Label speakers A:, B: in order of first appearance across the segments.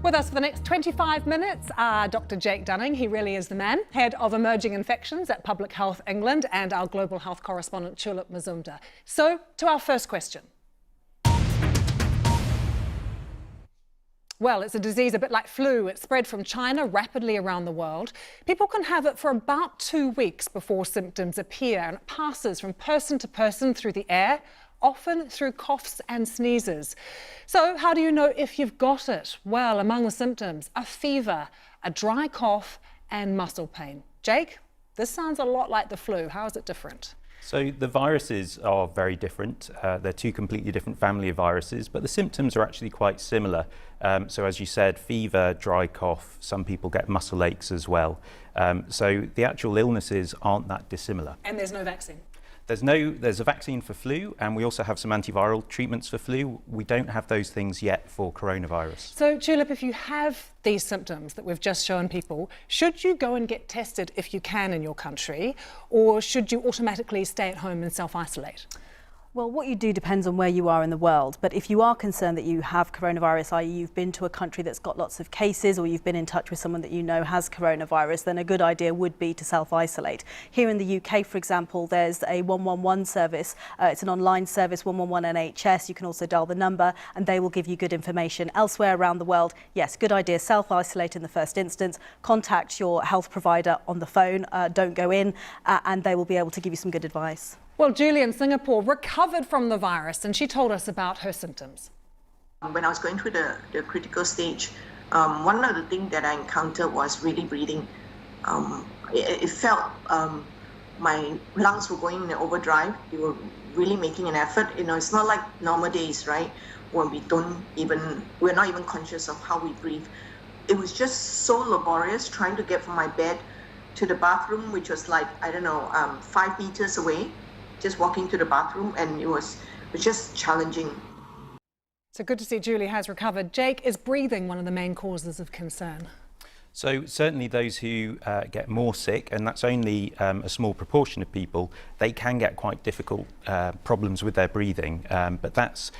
A: With us for the next 25 minutes are Dr. Jake Dunning. He really is the man, head of emerging infections at Public Health England, and our global health correspondent Tulip Mazumdar. So, to our first question. Well, it's a disease a bit like flu. It spread from China rapidly around the world. People can have it for about 2 weeks before symptoms appear, and it passes from person to person through the air, often through coughs and sneezes. So how do you know if you've got it? Well, among the symptoms are fever, a dry cough and muscle pain. Jake, this sounds a lot like the flu. How is it different?
B: So the viruses are very different. They're two completely different family of viruses, but the symptoms are actually quite similar. So as you said, fever, dry cough, some people get muscle aches as well. So the actual illnesses aren't that dissimilar.
A: And there's no vaccine?
B: There's a vaccine for flu, and we also have some antiviral treatments for flu. We don't have those things yet for coronavirus.
A: So, Tulip, if you have these symptoms that we've just shown people, should you go and get tested if you can in your country, or should you automatically stay at home and self-isolate?
C: Well, what you do depends on where you are in the world. But if you are concerned that you have coronavirus, i.e. you've been to a country that's got lots of cases, or you've been in touch with someone that you know has coronavirus, then a good idea would be to self-isolate. Here in the UK, for example, there's a 111 service. It's an online service, 111 NHS. You can also dial the number and they will give you good information. Elsewhere around the world, yes, good idea, self-isolate in the first instance. Contact your health provider on the phone. Don't go in and they will be able to give you some good advice.
A: Well, Julie in Singapore recovered from the virus and she told us about her symptoms.
D: When I was going through the critical stage, one of the things that I encountered was really breathing. It felt my lungs were going in overdrive. They were really making an effort. You know, it's not like normal days, right? When we're not even conscious of how we breathe. It was just so laborious trying to get from my bed to the bathroom, which was like, 5 meters away. Just walking to the bathroom, and it was just challenging.
A: So good to see Julie has recovered. Jake, is breathing one of the main causes of concern?
B: So certainly those who get more sick, and that's only a small proportion of people, they can get quite difficult problems with their breathing, but that's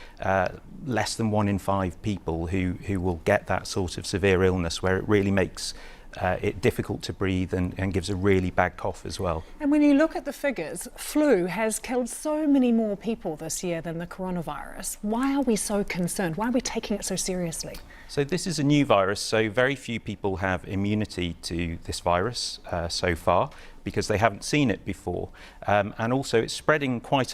B: less than 1 in 5 people who will get that sort of severe illness where it really makes it difficult to breathe and gives a really bad cough as well.
A: And when you look at the figures, flu has killed so many more people this year than the coronavirus. Why are we so concerned? Why are we taking it so seriously?
B: So this is a new virus, so very few people have immunity to this virus so far, because they haven't seen it before. And also it's spreading quite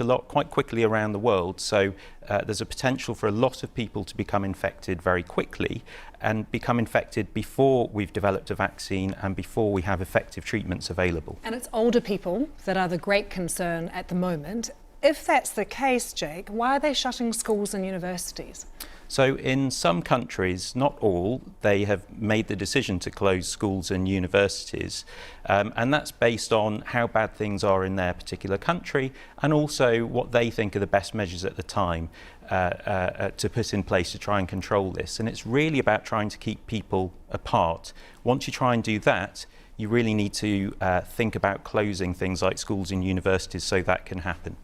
B: quickly around the world. So there's a potential for a lot of people to become infected very quickly and become infected before we've developed a vaccine and before we have effective treatments available.
A: And it's older people that are the great concern at the moment. If that's the case, Jake, why are they shutting schools and universities?
B: So in some countries, not all, they have made the decision to close schools and universities, and that's based on how bad things are in their particular country and also what they think are the best measures at the time to put in place to try and control this. And it's really about trying to keep people apart. Once you try and do that, you really need to think about closing things like schools and universities so that can happen.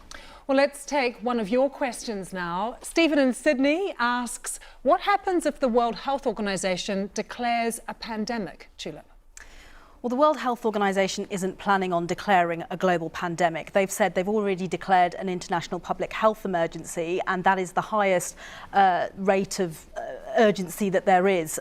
A: Well, let's take one of your questions now. Stephen in Sydney asks, what happens if the World Health Organization declares a pandemic? Tulip.
C: Well, the World Health Organization isn't planning on declaring a global pandemic. They've said they've already declared an international public health emergency, and that is the highest rate of urgency that there is.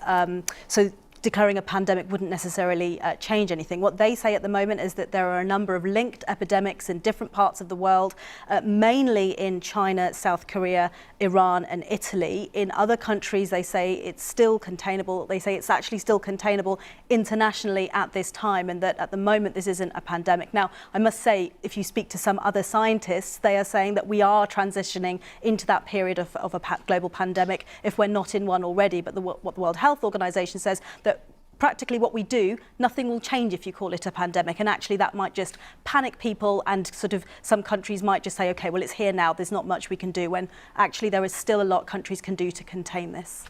C: So declaring a pandemic wouldn't necessarily change anything. What they say at the moment is that there are a number of linked epidemics in different parts of the world, mainly in China, South Korea, Iran and Italy. In other countries, they say it's still containable. They say it's actually still containable internationally at this time, and that at the moment this isn't a pandemic. Now, I must say, if you speak to some other scientists, they are saying that we are transitioning into that period of a global pandemic if we're not in one already. But what the World Health Organization says that practically what we do, nothing will change if you call it a pandemic, and actually that might just panic people, and sort of some countries might just say, okay, well, it's here now, there's not much we can do, when actually there is still a lot countries can do to contain this.